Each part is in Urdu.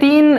3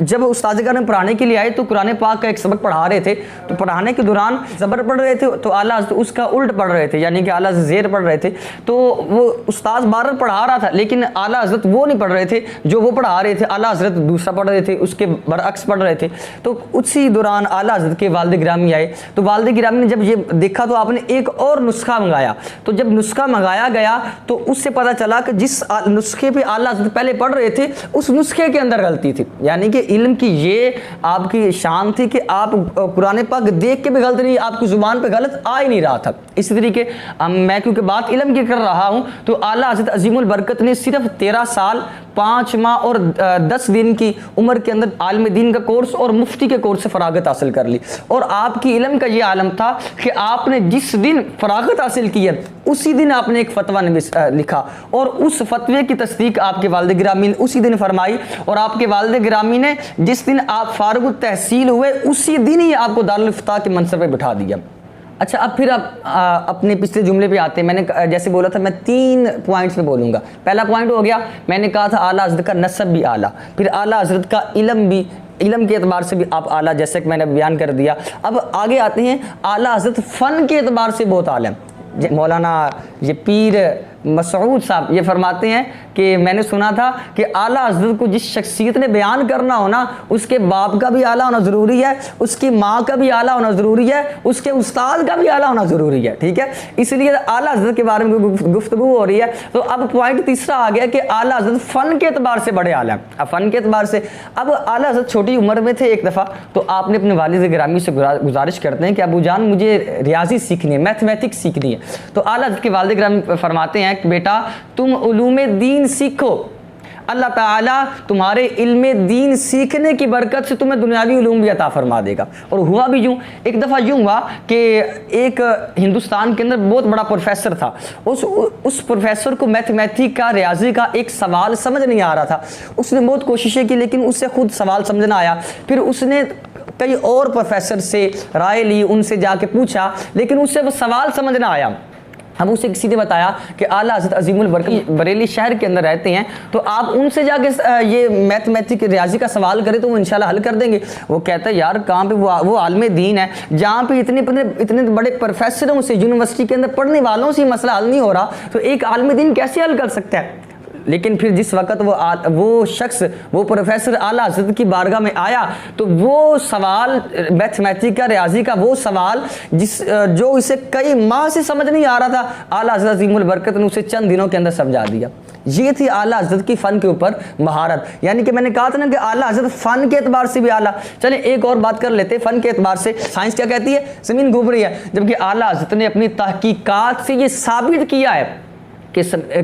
جب استاد گھر میں پڑھانے کے لیے آئے تو قرآن پاک کا ایک سبق پڑھا رہے تھے، تو پڑھانے کے دوران زبر پڑھ رہے تھے تو اعلیٰ حضرت اس کا الٹ پڑھ رہے تھے، یعنی کہ اعلیٰ حضرت زیر پڑھ رہے تھے، تو وہ استاد بار پڑھا رہا تھا لیکن اعلیٰ حضرت وہ نہیں پڑھ رہے تھے جو وہ پڑھا رہے تھے، اعلیٰ حضرت دوسرا پڑھ رہے تھے، اس کے برعکس پڑھ رہے تھے۔ تو اسی دوران اعلیٰ حضرت کے والد گرامی آئے، تو والد گرامی نے جب یہ دیکھا تو آپ نے ایک اور نسخہ منگایا، تو جب نسخہ منگایا گیا تو اس سے پتہ چلا کہ جس نسخے پہ اعلیٰ حضرت پہلے پڑھ رہے تھے اس نسخے کے اندر غلطی تھی، یعنی کہ علم کی یہ آپ کی شان تھی کہ آپ قرآن پاک دیکھ کے بھی غلط نہیں، آپ کی زبان پہ غلط آ ہی نہیں رہا تھا۔ اسی طریقے میں کیونکہ بات علم کی کر رہا ہوں تو اعلیٰ حضرت عظیم البرکت نے صرف 13 سال 5 ماہ اور 10 دن کی عمر کے اندر عالم دین کا کورس اور مفتی کے کورس سے فراغت حاصل کر لی، اور آپ کی علم کا یہ عالم تھا کہ آپ نے جس دن فراغت حاصل کی ہے اسی دن آپ نے ایک فتویٰ لکھا، اور اس فتوے کی تصدیق آپ کے والد گرامی نے اسی دن فرمائی، اور آپ کے والد گرامی نے جس دن آپ فارغ التحصیل ہوئے اسی دن ہی آپ کو دارالفتاء کے منصب پہ بٹھا دیا۔ اچھا، اب پھر آپ اپنے پچھلے جملے پہ آتے ہیں۔ میں نے جیسے بولا تھا میں 3 پوائنٹس پہ بولوں گا۔ پہلا پوائنٹ ہو گیا، میں نے کہا تھا اعلیٰ حضرت کا نسب بھی اعلیٰ، پھر اعلیٰ حضرت کا علم بھی، علم کے اعتبار سے بھی آپ اعلیٰ، جیسے کہ میں نے بیان کر دیا۔ اب آگے آتے ہیں، اعلیٰ حضرت فن کے اعتبار سے بہت اعلیٰ ہیں۔ مولانا یہ پیر مسعود صاحب یہ فرماتے ہیں کہ میں نے سنا تھا کہ اعلیٰ حضرت کو جس شخصیت نے بیان کرنا ہونا اس کے باپ کا بھی اعلیٰ ہونا ضروری ہے، اس کی ماں کا بھی اعلیٰ ہونا ضروری ہے، اس کے استاد کا بھی اعلیٰ ہونا ضروری ہے، ٹھیک ہے؟ اس لیے اعلیٰ حضرت کے بارے میں گفتگو ہو رہی ہے۔ تو اب پوائنٹ تیسرا آ گیا کہ اعلیٰ حضرت فن کے اعتبار سے بڑے اعلیٰ ہیں۔ اب فن کے اعتبار سے اب اعلیٰ حضرت چھوٹی عمر میں تھے ایک دفعہ، تو آپ نے اپنے والد گرامی سے گزارش کرتے ہیں کہ ابو جان مجھے ریاضی سیکھنی ہے، میتھمیٹکس سیکھنی ہے۔ تو اعلیٰ حضرت کے والد گرامی فرماتے ہیں کہ بیٹا تم علوم دین سیکھو، اللہ تعالیٰ تمہارے علم دین سیکھنے کی برکت سے تمہیں دنیاوی علوم بھی عطا فرما دے گا۔ اور ہوا بھی یوں، ایک دفعہ یوں ہوا کہ ایک ہندوستان کے اندر بہت بڑا پروفیسر تھا، اس پروفیسر کو میتھمیٹک کا، ریاضی کا ایک سوال سمجھ نہیں آ رہا تھا۔ اس نے بہت کوششیں کی لیکن اس سے خود سوال سمجھ نہ آیا، پھر اس نے کئی اور پروفیسر سے رائے لی، ان سے جا کے پوچھا لیکن اس سے وہ سوال سمجھ نہ آیا۔ ہم اسے کسی نے بتایا کہ اعلیٰ حضرت عظیم البرکت بریلی شہر کے اندر رہتے ہیں، تو آپ ان سے جا کے یہ میتھمیٹک ریاضی کا سوال کریں تو وہ انشاءاللہ حل کر دیں گے۔ وہ کہتا ہے یار کہاں پہ وہ عالم دین ہے جہاں پہ اتنے بڑے پروفیسروں سے، یونیورسٹی کے اندر پڑھنے والوں سے مسئلہ حل نہیں ہو رہا تو ایک عالم دین کیسے حل کر سکتا ہے؟ لیکن پھر جس وقت وہ شخص، وہ پروفیسر اعلیٰ حضرت کی بارگاہ میں آیا تو وہ سوال میتھمیٹک کا، ریاضی کا، وہ سوال جو اسے کئی ماہ سے سمجھ نہیں آ رہا تھا، اعلیٰ حضرت عظیم البرکت نے اسے چند دنوں کے اندر سمجھا دیا۔ یہ تھی اعلیٰ حضرت کی فن کے اوپر مہارت، یعنی کہ میں نے کہا تھا نا کہ اعلیٰ حضرت فن کے اعتبار سے بھی اعلیٰ۔ چلیں ایک اور بات کر لیتے فن کے اعتبار سے۔ سائنس کیا کہتی ہے؟ زمین گھوم رہی ہے، جبکہ اعلیٰ حضرت نے اپنی تحقیقات سے یہ ثابت کیا ہے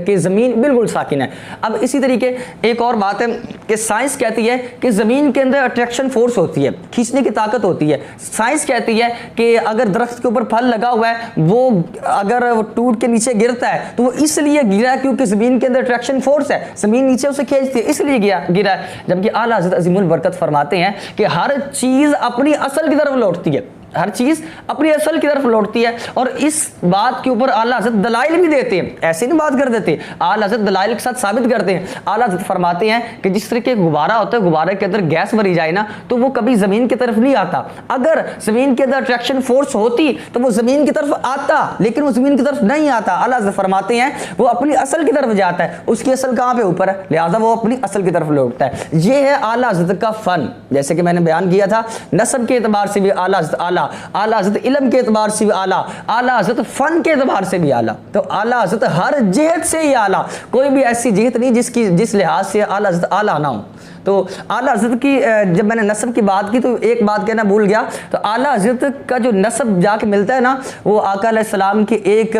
کہ زمین بالکل ساکن ہے۔ اب اسی طریقے ایک اور بات ہے کہ سائنس کہتی ہے کہ زمین کے اندر اٹریکشن فورس ہوتی ہے، کھینچنے کی طاقت ہوتی ہے۔ سائنس کہتی ہے کہ اگر درخت کے اوپر پھل لگا ہوا ہے وہ اگر وہ ٹوٹ کے نیچے گرتا ہے تو وہ اس لیے گرا ہے کیونکہ زمین کے اندر اٹریکشن فورس ہے، زمین نیچے اسے کھینچتی ہے، اس لیے گرا ہے۔ جبکہ اعلیٰ حضرت عظیم البرکت فرماتے ہیں کہ ہر چیز اپنی اصل کی طرف لوٹتی ہے، ہر چیز اپنی اصل کی طرف لوٹتی ہے، اور اس بات کے اوپر اعلیٰ حضرت دلائل بھی دیتے ہیں، ایسے نہیں بات کر دیتے، اعلیٰ حضرت دلائل کے ساتھ ثابت کرتے ہیں۔ اعلیٰ حضرت فرماتے ہیں کہ جس طرح کے غبارہ ہوتا ہے، غبارے کے اندر گیس بھری جائے نا تو وہ کبھی زمین کی طرف نہیں آتا، اگر زمین کے اندر اٹریکشن فورس ہوتی تو وہ زمین کی طرف آتا، لیکن وہ زمین کی طرف نہیں آتا۔ اعلیٰ حضرت فرماتے ہیں وہ اپنی اصل کی طرف جاتا ہے، اس کی اصل کہاں پہ؟ اوپر ہے، لہٰذا وہ اپنی اصل کی طرف لوٹتا ہے۔ یہ ہے اعلیٰ حضرت کا فن، جیسے کہ میں نے بیان کیا تھا، نسب کے اعتبار سے بھی اعلیٰ حضرت اعلیٰ، اعلیٰ حضرت علم کے اعتبار سے بھی اعلیٰ، اعلیٰ حضرت فن کے اعتبار سے بھی اعلیٰ۔ تو اعلیٰ حضرت ہر جہت سے ہی اعلیٰ، کوئی بھی ایسی جہت نہیں جس لحاظ سے اعلیٰ حضرت اعلیٰ نہ ہو۔ تو اعلیٰ حضرت کی جب میں نے نسب کی بات کی تو ایک بات کہنا بھول گیا، تو اعلیٰ حضرت کا جو نسب جا کے ملتا ہے نا وہ آقا علیہ السلام کے ایک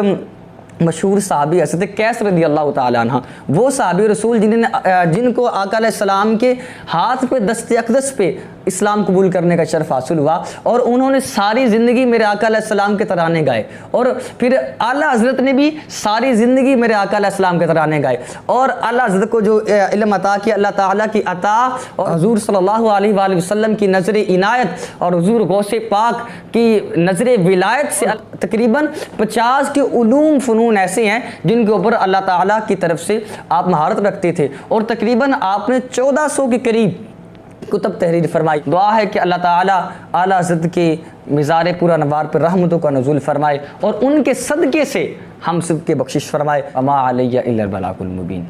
مشہور صحابی حضرت قیس رضی اللہ تعالیٰ عنہ، وہ صحابی رسول جن کو آقا علیہ السلام کے ہاتھ پہ دست اقدس پہ اسلام قبول کرنے کا شرف حاصل ہوا، اور انہوں نے ساری زندگی میرے آقا علیہ السلام کے ترانے گائے، اور پھر اعلیٰ حضرت نے بھی ساری زندگی میرے آقا علیہ السلام کے ترانے گائے، اور اعلیٰ حضرت کو جو علم عطا کیا، اللہ تعالیٰ کی عطا اور حضور صلی اللہ علیہ وآلہ وسلم کی نظر عنایت اور حضور غوث پاک کی نظر ولایت سے تقریباً 50 کے علوم فنون ایسے ہیں جن کے اوپر اللہ تعالیٰ کی طرف سے آپ مہارت رکھتے تھے، اور تقریباً آپ نے 1400 کے قریب کتب تحریر فرمائی۔ دعا ہے کہ اللہ تعالیٰ اعلیٰ حضرت کے مزار پورا نوار پر رحمتوں کا نزول فرمائے اور ان کے صدقے سے ہم سب کے بخشش فرمائے۔ وما علیہ الا البلاغ المبین۔